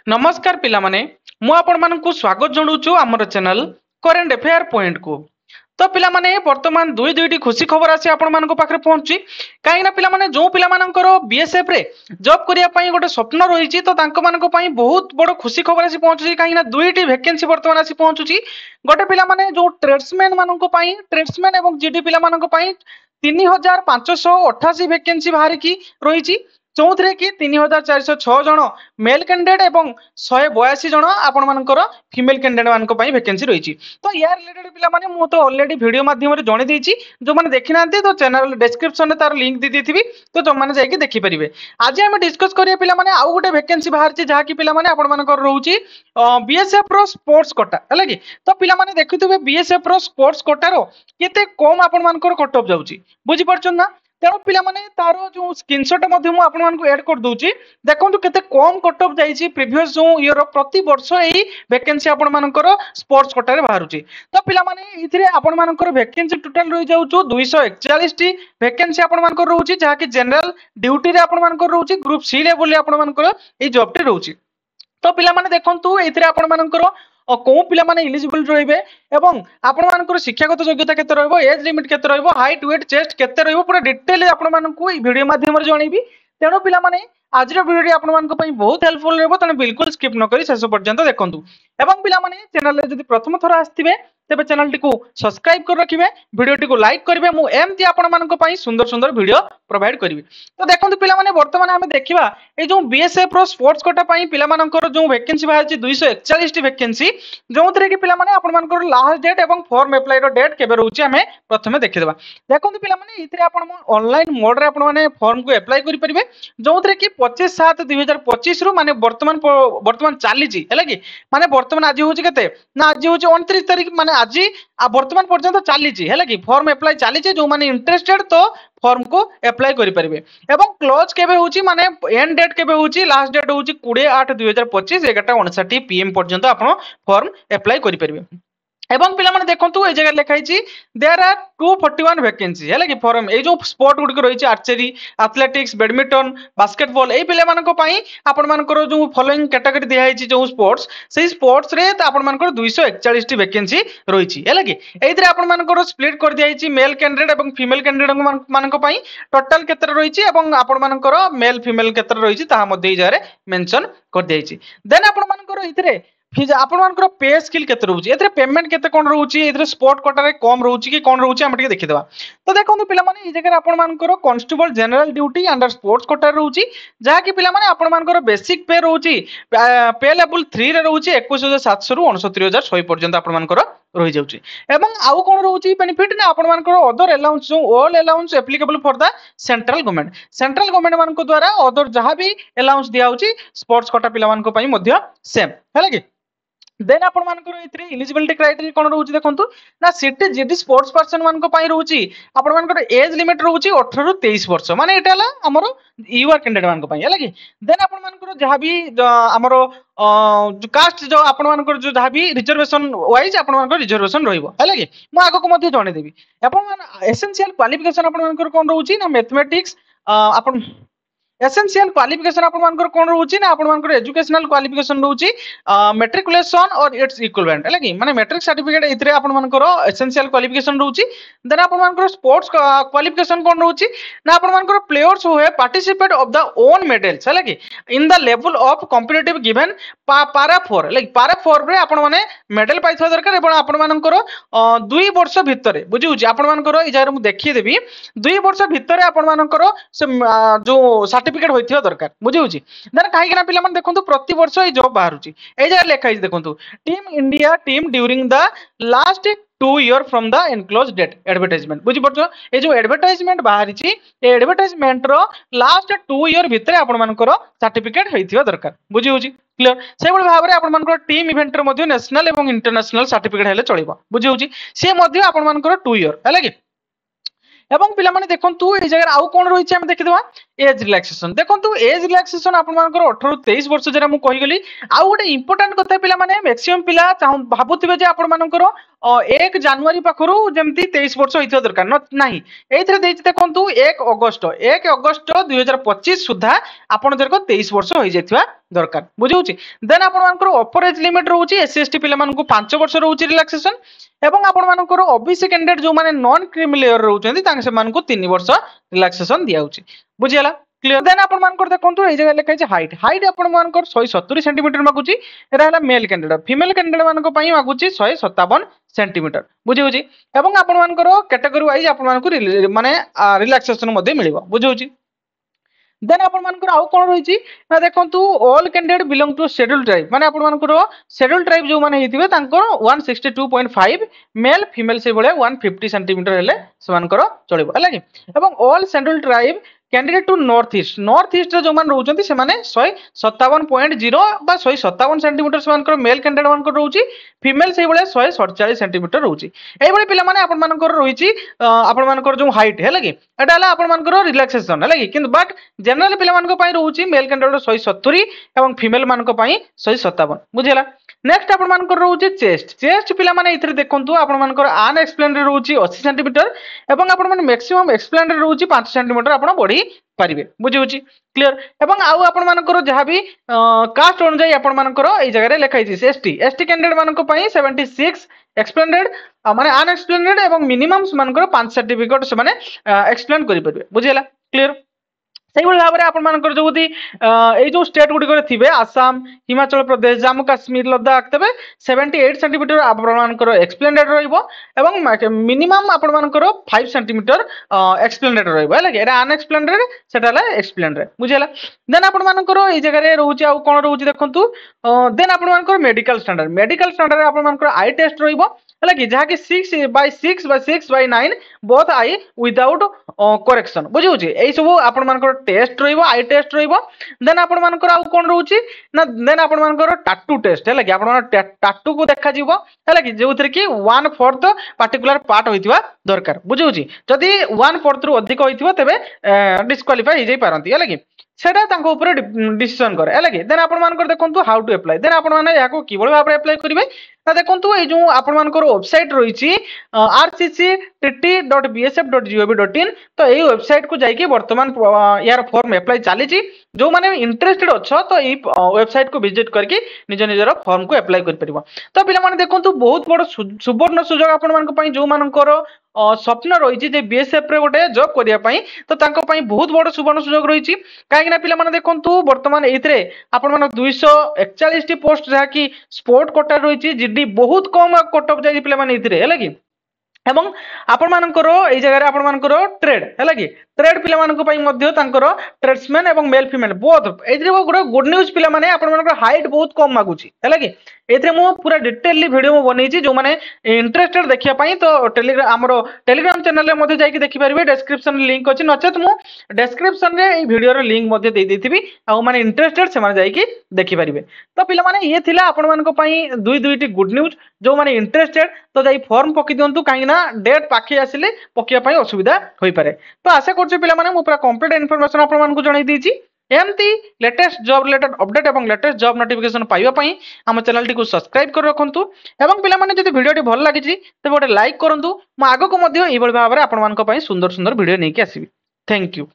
नमस्कार पिला माने मु आपण मानकु स्वागत जणाउछु हमर चैनल करेंट अफेयर पॉइंट को। तो पिला माने वर्तमान दुईटी खुशी खबर आसी आपण मानक पाखरे पहुंची काई ना पिला माने जो पिला मानकर बीएसएफ रे जॉब करिया पई गोटे स्वप्न रहिछि तो तांको मानक पई बहुत बड़ खुशी खबर आसी पहुंची काई ना दुईटी वैकेंसी वर्तमान आसी पहुंचुची। गोटे पिला माने जो ट्रेड्समैन मानक पई ट्रेड्समैन एवं जीडी पिला मानक पई 3588 वैकेंसी बाहर की रही चौथे कि 3406 जन मेल कैंडिडेट एवं 182 जन आपण मानकर फीमेल कैंडिडेट मानक पई वैकेंसी रही। तो यार रिलेटेड पिला माने मु तो ऑलरेडी वीडियो माध्यम रे जणे देछि जो माने देखि नांती तो चैनल डिस्क्रिप्शन रे तार लिंक दे देथिबी तो जो माने जाई के देखि परिबे। आज हम डिस्कस करिया पिला माने आउ गोटे वैकेंसी बाहर छि जहा कि पिला माने आपण मानकर रहउछि बीएसएफ रो स्पोर्ट्स कोटा हला कि तो पिला माने देखिथुबे बीएसएफ रो स्पोर्ट्स कोटा रो केते कम आपण मानकर कट ऑफ जाउछि बुझि परछन ना। तेणु पिला माने तारो जो स्क्रीनशॉट मध्य मु आपण मानकु ऐड कर दूची देखंतु केते कम कट ऑफ जाईची प्रीवियस जो ईयर प्रति वर्ष एही वैकेंसी आपण मानकर स्पोर्ट्स कोटा रे बाहरुची। तो पिला माने इथिरे आपण मानकर वैकेंसी टोटल रही जाउछु 241 टी वैकेंसी आपण मानकर रहउची जहा कि जनरल ड्यूटी रे आपण मानकर रहउची ग्रुप सी लेवल रे आपण मानकर ए जॉब टे रहउची। तो पिला माने देखंतु एथिरे आपण मानकर कौ पिला माने एलिजिबल रहिबे एवं आपण मानकर शिक्षागत योग्यता केते रहइबो एज लिमिट केते रहइबो हाइट वेट चेस्ट केते रहइबो पूरा डिटेल आपण मानकु ई वीडियो माध्यम रे जणैबी। तेणु पिला माने आज रो वीडियो आपण मानक पई बहुत हेल्पफुल रहबो तने बिल्कुल स्किप न करी शेष पर्यंत देखंतु एवं पिला माने चैनल रे जदि प्रथम थर आस्थिबे तेबे चैनल टिकु सब्सक्राइब कर रखिबे वीडियो टिकु लाइक करिवे मु एमती आपण मानक पई सुंदर सुंदर वीडियो प्रोवाइड करिवे। तो देखंतु पिला माने वर्तमान हम देखिबा ए जो बीएसएफ रो स्पोर्ट्स कोटा पई पिला मानकर जो वैकेंसी बाहर छि 241 टी वैकेंसी जोंतरे कि पिला माने आपण मानकर लास्ट डेट एवं फॉर्म अप्लाई रो डेट केबे रहउछि हमें प्रथमे देखिदेबा। देखंतु पिला माने इथिरे आपण ऑनलाइन मोड रे आपण माने फॉर्म को अप्लाई करि परिबे जोंतरे कि 25/7/2025 रु माने वर्तमान चाली छि हैला कि माने वर्तमान आज होछि केते ना आज होछि 29 तारिख माने आज वर्तमान पर्यंत चली है कि फॉर्म अप्लाई चली जो माने इंटरेस्टेड तो फॉर्म को अप्लाई करि परिबे एवं क्लोज केबे होची माने एंड डेट केबे होची लास्ट डेट होची 20/8/2025 11:59 PM पर्यंत आपण फॉर्म अप्लाई करि परिबे। एवं पिला माने देखंतु ए जगह लिखाई छि देयर आर 241 वैकेंसी है कि फॉर्म ए जो स्पोर्ट गुड रही आर्चरी एथलेटिक्स बैडमिंटन बास्केटबॉल ए पिले मानको पई आपण मानकर जो फॉलोइंग कैटेगरी दिया है जो स्पोर्ट्स से स्पोर्ट्स रे आपण मानकर 241 टी वैकेंसी रही छि है कि एइथरे आपण मानकर स्प्लिट कर दिया है मेल कैंडिडेट एवं फीमेल कैंडिडेट मानको पई टोटल केतर रही छि एवं आपण मानकर मेल फीमेल केतर रही छि ता मध्ये जारे मेंशन कर दिया है। देन आपण मानकर एइथरे फिर आपण मानकर पे स्किल केते रहउची एथरे पेमेंट केते कोन रहउची एथरे स्पोर्ट कोटा रे कम रहउची कि कोन रहउची हम टिके देखि देबा। तो देखंतु पिला माने ई जगह आपण मानकर constable general duty under sports quota रहउची जहा कि पिला माने आपण मानकर बेसिक पे रहउची पे लेवल 3 रे रहउची 21700 रु 69100 पर्यंत आपण मानकर रहि जाउची एवं आउ कोन रहउची बेनिफिट ना आपण मानकर अदर अलाउंस जो all allowance applicable for the central government मानको द्वारा अदर जहा भी अलाउंस दिया होची स्पोर्ट्स कोटा पिला मानको पई मध्य सेम हैला कि देन आपण मानकर इथरे एलिजिबिलिटी क्राइटेरिया कोन रहउची देखंतु ना सिटी जीडी स्पोर्ट्स पर्सन मानको पई रहउची आपण मानकर एज लिमिट रहउची 18 रु 23 वर्ष माने एटाला हमर यूआर कैंडिडेट मानको पई हैला कि देन आपण मानकर जहा भी हमर जो कास्ट जो आपण मानकर जो जहा भी रिजर्वेशन वाइज आपण मानकर रिजर्वेशन रहइबो हैला कि मु आगो को मध्ये जणे देबी आपण एसेंशियल क्वालिफिकेशन आपण मानकर कोन रहउची ना मैथमेटिक्स आपण एसेंशियल क्वालिफिकेशन आपण मानकर कोन रहउची ना आपण मानकर एजुकेशनल क्वालिफिकेशन रहउची मैट्रिकुलेशन और इट्स इक्विवेलेंट हैला कि माने मैट्रिक सर्टिफिकेट इथरे आपण मानकर एसेंशियल क्वालिफिकेशन रहउची। देन आपण मानकर स्पोर्ट्स क्वालिफिकेशन कोन रहउची ना आपण मानकर players who have participate of the own medals हैला कि in the level of competitive given पारा 4 लाइक पारा 4 रे आपण माने मेडल पाइथवा दरकार एवं आपण मानकर 2 वर्ष भितरे बुझिउची आपण मानकर ई जारे मु देखि देबी 2 वर्ष भितरे आपण मानकर जो सर्टिफिकेट होइथिया दरकार बुझिउची। देन काहे कि पिला मन देखंतु प्रति वर्ष ए जॉब बाहरुची ए जगह लेखाइ देखंतु team India team during the last 2 year from the enclose date advertisement बुझि पड़छो ए जो एडवर्टाइजमेंट बाहरी छि ए एडवर्टाइजमेंट रो लास्ट 2 year भितरे आपण मानकर सर्टिफिकेट होइथिया दरकार बुझिउची क्लियर से बळ भाबरे आपण मानकर टीम इवेंट रे मध्ये नेशनल एवं इंटरनेशनल सर्टिफिकेट हेले चलिबो बुझिउची से मध्ये आपण मानकर 2 year हैला कि एवं पिला माने देखंतु ए जगह आउ कोन रहिछि हम देखिदवा एज रिलैक्सेशन देखंतु एज रिलैक्सेशन आपण मानकर 18 रु 23 वर्ष जरा मु कहि गेली आउ गोटे इंपोर्टेंट कथा पिला माने मैक्सिमम पिला भाबुथिबे जे आपण मानकर एक जनवरी पाखर जमी 23 वर्ष होता दरकार नहीं ये देखो 1 अगस्ट 2025 सुधा आपण 23 वर्ष हो जाता दरकार बुझे देन आप अपर एज लिमिट रोचे एससी एसटी पिला 5 वर्ष रोचे रिलैक्सेशन एवं आपण ओबीसी कैंडिडेट जो माने नॉन क्रीमी लेयर रोचंती 3 वर्ष रिलैक्सेशन दिया बुझीगला क्लियर देन आपण मानकर देखंतु ए जगह लिखा है हाइट हाइट आपण मानकर 170 सेंटीमीटर मागुची एरा हला मेल कैंडिडेट फीमेल कैंडिडेट मानको पई मागुची 157 सेंटीमीटर बुझी होची एवं आपण मानकर कैटेगरी वाइज आपण मानको माने रिलैक्सेशन मध्ये मिलिबो बुझी होची देन आपण मानकर आउ कोन रहिची ना देखंतु all candidate belong to schedule tribe माने आपण मानकर शेड्यूल ट्राइब जो माने हिथिबे तांकर 162.5 मेल फीमेल से बळे 150 सेंटीमीटर हेले से मानकर चलिबो हला कि एवं all schedule tribe candidate to north east जो मान रोचंती से माने 157.0 बा 157 सेंटीमीटर से मानकर मेल कैंडिडेट मानकर रोची फीमेल से बळे 147 सेंटीमीटर रोची एई बळे पिला माने आपण मानकर रोहिची आपण मानकर जो हाइट है लगी एटा हला आपण मानकर रिलैक्सेशन है लगी किंतु बट जनरल पिला मानकर पई रोची मेल कैंडिडेट 170 एवं फीमेल मानकर पई 157 बुझिला नेक्स्ट आपण मानकर रोची चेस्ट पिला माने इथरे देखंतु आपण मानकर अनएक्सप्लेन्ड रोची 80 सेंटीमीटर एवं आपण माने मैक्सिमम एक्सप्लेन्ड रोची 5 सेंटीमीटर आपण बढ़ी पारिबे बुझी होची क्लियर एवं आउ आपण मानकर जहां भी कास्ट अनुसार आपण मानकर ए जगह रे लिखाई छी एसटी कैंडिडेट मानकर पई 76 एक्सप्लेन्ड माने अनएक्सप्लेन्ड एवं मिनिमम मानकर 5 सर्टिफिकेट से माने एक्सप्लेन करि परबे बुझिला क्लियर सही भाव में आपण जो जो स्टेट गुड़िक थे आसाम हिमाचल प्रदेश जम्मू काश्मीर लद्दाख तेज 78 सेंटीमीटर आपर एक्सप्लेनेड रहा मिनिमम आपण 5 सेंटीमीटर एक्सप्लेनेड रहा अनएक्सप्लेनेड से एक्सप्लेनेड बुझेगा देन आपण ये जगह रोचे आउ कौन रोचे देखो देन आपण मेडिकल स्टैंडर्ड आपण आई टेस्ट रहा है कि जहाँकि 6/6/6/9 बोथ आई विदाउट करेक्शन बुझे यही सब आपण टेस्ट रही आई टेस्ट देन आपण आउ कौन रोचे ना देन आपण टाटू टेस्ट है कि टाटू को देखा है कि जो कि 1/4 पार्टिकुलर पार्ट होता दरकार बुझे जदि 1/4 रु अधिक होता तेज डिस्क्वालीफाई हो पारती है कि सेटा तांको ऊपर डिसीजन करे है कि देन आपण मानकर देखंतु हाउ टू अप्लाई देन आपण माने याको किबळ भाबरे अप्लाई करिवे ना देखंतु ए जो आपण मानकर वेबसाइट रहिछि rcctt.bsf.gov.in तो एई वेबसाइट को जाई कि वर्तमान यार फॉर्म अप्लाई चली छी जो माने इंटरेस्टेड अछ तो एई वेबसाइट को विजिट करके निज निजर फॉर्म को अप्लाई कर परिबो तो पिला माने देखंतु बहुत बड़ सुवर्ण सुजोग आपण मानक पई जो मानकर स्वप्न रही बीएसएफ रे गोटे जॉब करिया पई तो तांको पई बहुत बड़ सुवर्ण सुजोग रही कहीं पिला माने देखंतु वर्तमान एथरे आपण माने 241 टी पोस्ट जहा कि स्पोर्ट कोटा रही जीडी बहुत कम कटअप जाई पिला माने एथरे हैला कि एवं आपण मानकर ए जगह आपण मानकर ट्रेड है कि ट्रेड पिला मानक पई मध्य तांकर ट्रेड्समैन एवं मेल फीमेल बोथ एथरे गोटे गुड न्यूज पिला माने आपण मानकर हाइट बहुत कम मागुची है कि एथरे मो पूरा डिटेलली वीडियो मो बनेछि जो माने इंटरेस्टेड देखिया पई तो टेलीग्राम हमरो टेलीग्राम चैनल रे मध्ये जाई कि देखि परिबे डिस्क्रिप्शन लिंक अछि नचेत मो डिस्क्रिप्शन रे ए वीडियो रो लिंक मध्ये दे देथिबी आ माने इंटरेस्टेड से माने जाई कि देखि परिबे तो पिला माने ये थिला आपण मानक पई दुईटी गुड न्यूज जो माने इंटरेस्टेड तो जाई फॉर्म पकि दियंतु काहे ना डेट पाखे आसिले पकिया पई असुविधा होई पारे तो आशा करछु पिला माने मो पूरा कंप्लीट इन्फॉर्मेशन आपण मानकु जणाई देछि एमती लेटेस्ट जॉब रिलेटेड अपडेट एवं लेटेस्ट जॉब नोटिफिकेशन पाइबा पई हम चैनल टी को सब्सक्राइब कर रखंतु एवं पिला माने जदि वीडियो टी भल लागि छि त गोटे लाइक करंतु म आगो को मध्ये एबल भाबरे आपण मानक पई सुंदर सुंदर वीडियो नै कि आसीबी थैंक यू।